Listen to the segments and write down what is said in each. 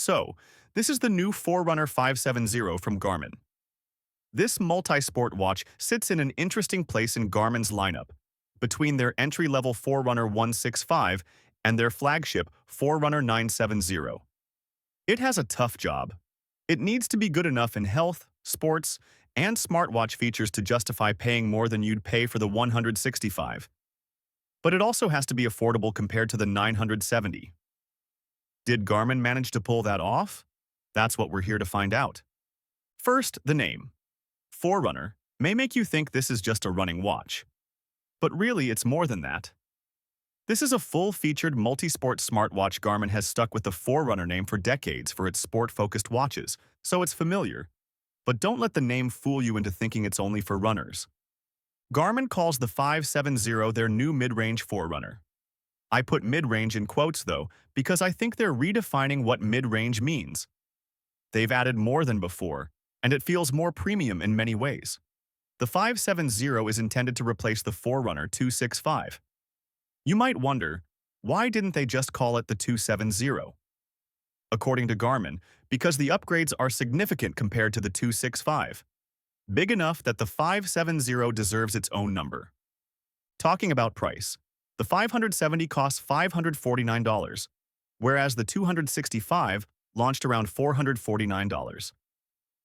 So, this is the new Forerunner 570 from Garmin. This multi-sport watch sits in an interesting place in Garmin's lineup, between their entry-level Forerunner 165 and their flagship Forerunner 970. It has a tough job. It needs to be good enough in health, sports, and smartwatch features to justify paying more than you'd pay for the 165. But it also has to be affordable compared to the 970. Did Garmin manage to pull that off? That's what we're here to find out. First, the name. Forerunner may make you think this is just a running watch. But really, it's more than that. This is a full-featured multi-sport smartwatch. Garmin has stuck with the Forerunner name for decades for its sport-focused watches, so it's familiar. But don't let the name fool you into thinking it's only for runners. Garmin calls the 570 their new mid-range Forerunner. I put mid-range in quotes, though, because I think they're redefining what mid-range means. They've added more than before, and it feels more premium in many ways. The 570 is intended to replace the Forerunner 265. You might wonder, why didn't they just call it the 270? According to Garmin, because the upgrades are significant compared to the 265. Big enough that the 570 deserves its own number. Talking about price, the 570 costs $549, whereas the 265 launched around $449.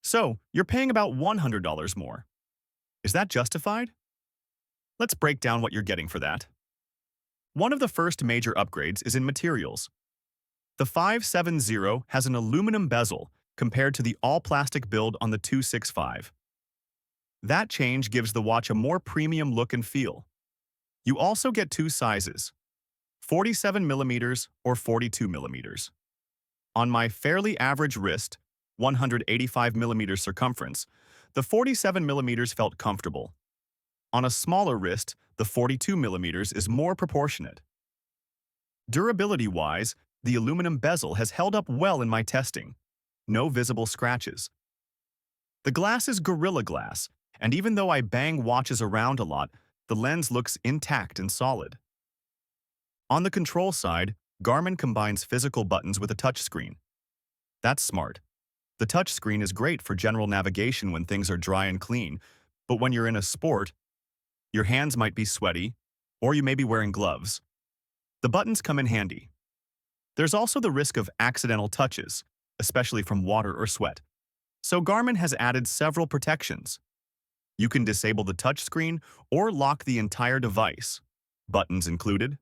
So, you're paying about $100 more. Is that justified? Let's break down what you're getting for that. One of the first major upgrades is in materials. The 570 has an aluminum bezel compared to the all-plastic build on the 265. That change gives the watch a more premium look and feel. You also get two sizes, 47mm or 42mm. On my fairly average wrist, 185mm circumference, the 47mm felt comfortable. On a smaller wrist, the 42mm is more proportionate. Durability-wise, the aluminum bezel has held up well in my testing. No visible scratches. The glass is Gorilla Glass, and even though I bang watches around a lot, the lens looks intact and solid. On the control side, Garmin combines physical buttons with a touchscreen. That's smart. The touchscreen is great for general navigation when things are dry and clean, but when you're in a sport, your hands might be sweaty, or you may be wearing gloves. The buttons come in handy. There's also the risk of accidental touches, especially from water or sweat. So Garmin has added several protections. You can disable the touchscreen or lock the entire device, buttons included.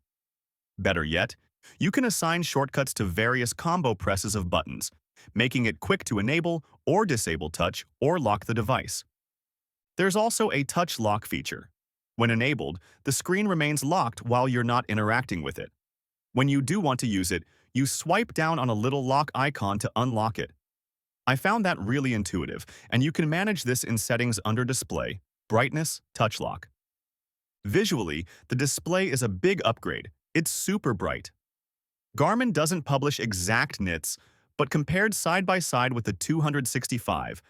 Better yet, you can assign shortcuts to various combo presses of buttons, making it quick to enable or disable touch or lock the device. There's also a touch lock feature. When enabled, the screen remains locked while you're not interacting with it. When you do want to use it, you swipe down on a little lock icon to unlock it. I found that really intuitive, and you can manage this in settings under Display, Brightness, Touch Lock. Visually, the display is a big upgrade. It's super bright. Garmin doesn't publish exact nits, but compared side by side with the 265,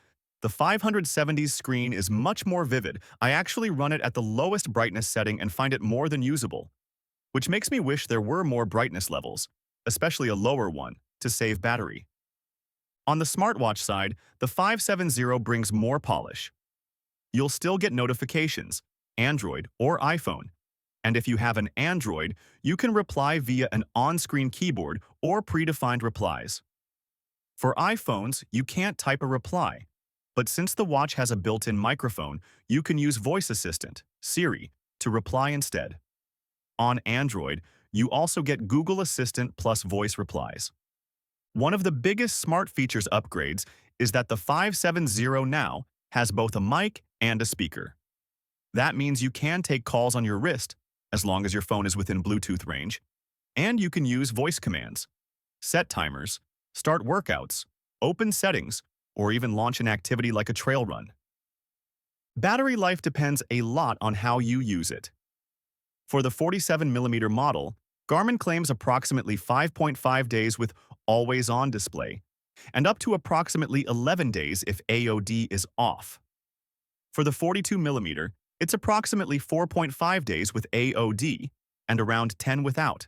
the 570's screen is much more vivid. I actually run it at the lowest brightness setting and find it more than usable, which makes me wish there were more brightness levels, especially a lower one, to save battery. On the smartwatch side, the 570 brings more polish. You'll still get notifications, Android or iPhone, and if you have an Android, you can reply via an on-screen keyboard or predefined replies. For iPhones, you can't type a reply, but since the watch has a built-in microphone, you can use Voice Assistant, Siri, to reply instead. On Android, you also get Google Assistant plus voice replies. One of the biggest smart features upgrades is that the 570 now has both a mic and a speaker. That means you can take calls on your wrist, as long as your phone is within Bluetooth range, and you can use voice commands, set timers, start workouts, open settings, or even launch an activity like a trail run. Battery life depends a lot on how you use it. For the 47mm model, Garmin claims approximately 5.5 days with always-on display, and up to approximately 11 days if AOD is off. For the 42mm, it's approximately 4.5 days with AOD and around 10 without.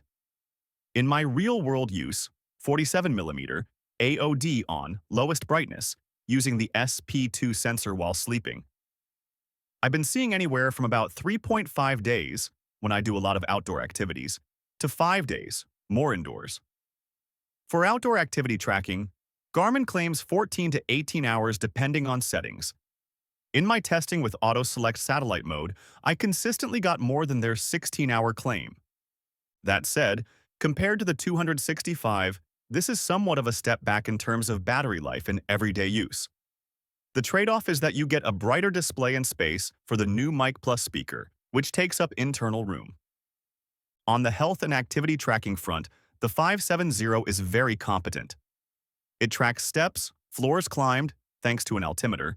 In my real-world use, 47mm, AOD on lowest brightness using the SP2 sensor while sleeping. I've been seeing anywhere from about 3.5 days when I do a lot of outdoor activities to 5 days, more indoors. For outdoor activity tracking, Garmin claims 14 to 18 hours depending on settings. In my testing with Auto Select Satellite mode, I consistently got more than their 16-hour claim. That said, compared to the 265, this is somewhat of a step back in terms of battery life in everyday use. The trade-off is that you get a brighter display and space for the new Mic Plus speaker, which takes up internal room. On the health and activity tracking front, the 570 is very competent. It tracks steps, floors climbed, thanks to an altimeter,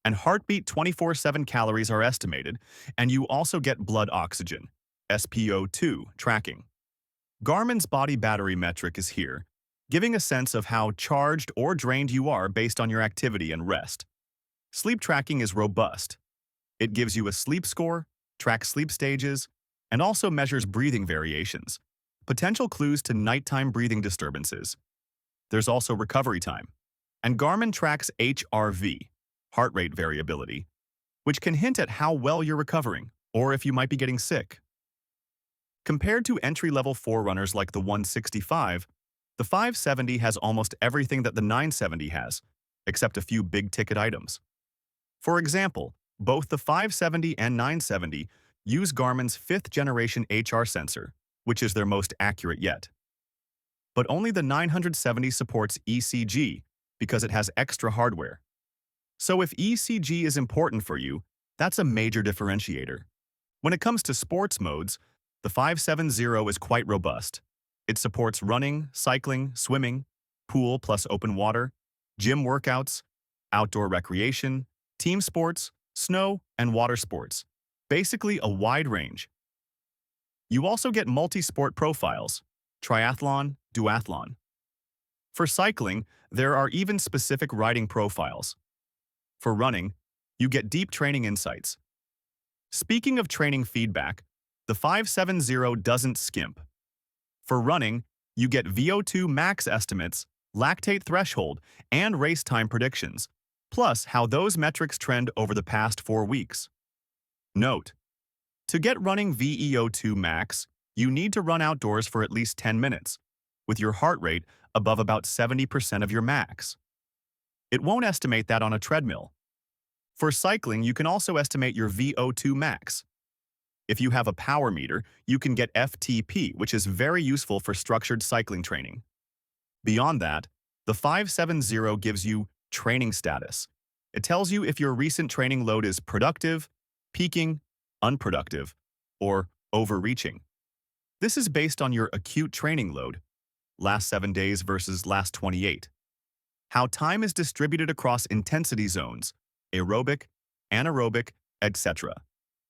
and heartbeat 24/7 calories are estimated, and you also get blood oxygen, SpO2, tracking. Garmin's body battery metric is here, giving a sense of how charged or drained you are based on your activity and rest. Sleep tracking is robust. It gives you a sleep score, tracks sleep stages, and also measures breathing variations, potential clues to nighttime breathing disturbances. There's also recovery time, and Garmin tracks HRV, heart rate variability, which can hint at how well you're recovering or if you might be getting sick. Compared to entry-level Forerunners like the 165, the 570 has almost everything that the 970 has, except a few big-ticket items. For example, both the 570 and 970 use Garmin's 5th-generation HR sensor, which is their most accurate yet. But only the 970 supports ECG because it has extra hardware. So if ECG is important for you, that's a major differentiator. When it comes to sports modes, the 570 is quite robust. It supports running, cycling, swimming, pool plus open water, gym workouts, outdoor recreation, team sports, snow, and water sports. Basically a wide range. You also get multi-sport profiles, triathlon, duathlon. For cycling, there are even specific riding profiles. For running, you get deep training insights. Speaking of training feedback, the 570 doesn't skimp. For running, you get VO2 max estimates, lactate threshold, and race time predictions, plus how those metrics trend over the past 4 weeks. Note: to get running VO2 max, you need to run outdoors for at least 10 minutes, with your heart rate above about 70% of your max. It won't estimate that on a treadmill. For cycling, you can also estimate your VO2 max. If you have a power meter, you can get FTP, which is very useful for structured cycling training. Beyond that, the 570 gives you training status. It tells you if your recent training load is productive, peaking, unproductive, or overreaching. This is based on your acute training load, last 7 days versus last 28. How time is distributed across intensity zones, aerobic, anaerobic, etc.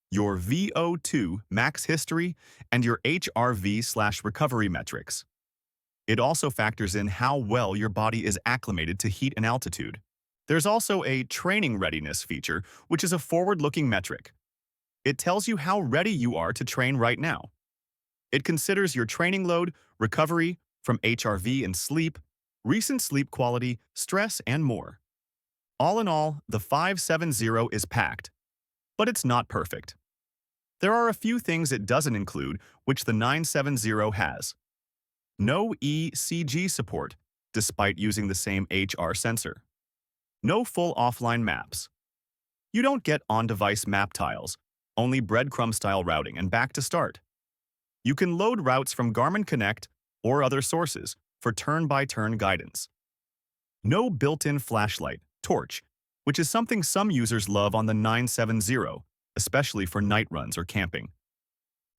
Your VO2 max history, and your HRV/recovery metrics. It also factors in how well your body is acclimated to heat and altitude. There's also a training readiness feature, which is a forward-looking metric. It tells you how ready you are to train right now. It considers your training load, recovery from HRV and sleep, recent sleep quality, stress, and more. All in all, the 570 is packed, but it's not perfect. There are a few things it doesn't include, which the 970 has. No ECG support, despite using the same HR sensor. No full offline maps. You don't get on-device map tiles, only breadcrumb-style routing and back to start. You can load routes from Garmin Connect or other sources for turn-by-turn guidance. No built-in flashlight, torch, which is something some users love on the 970, especially for night runs or camping.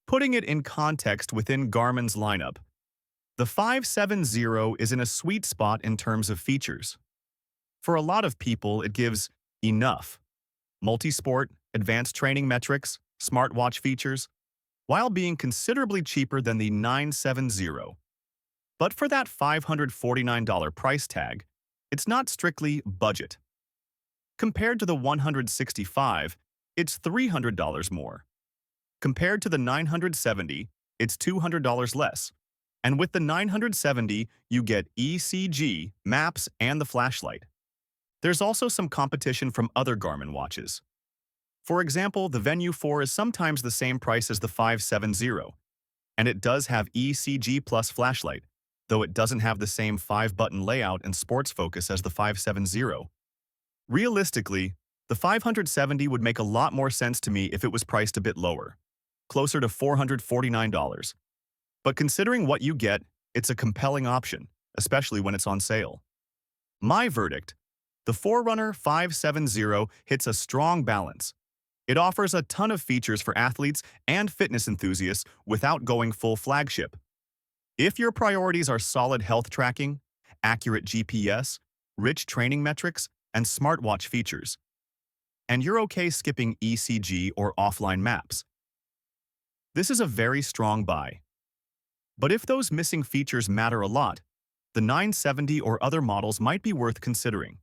Putting it in context within Garmin's lineup, the 570 is in a sweet spot in terms of features. For a lot of people, it gives enough: multi-sport, advanced training metrics, smartwatch features, while being considerably cheaper than the 970. But for that $549 price tag, it's not strictly budget. Compared to the 165, it's $300 more. Compared to the 970, it's $200 less. And with the 970, you get ECG, maps, and the flashlight. There's also some competition from other Garmin watches. For example, the Venue 4 is sometimes the same price as the 570, and it does have ECG plus flashlight, though it doesn't have the same 5-button layout and sports focus as the 570. Realistically, the 570 would make a lot more sense to me if it was priced a bit lower, closer to $449. But considering what you get, it's a compelling option, especially when it's on sale. My verdict: the Forerunner 570 hits a strong balance. It offers a ton of features for athletes and fitness enthusiasts without going full flagship. If your priorities are solid health tracking, accurate GPS, rich training metrics, and smartwatch features, and you're okay skipping ECG or offline maps, this is a very strong buy. But if those missing features matter a lot, the 970 or other models might be worth considering.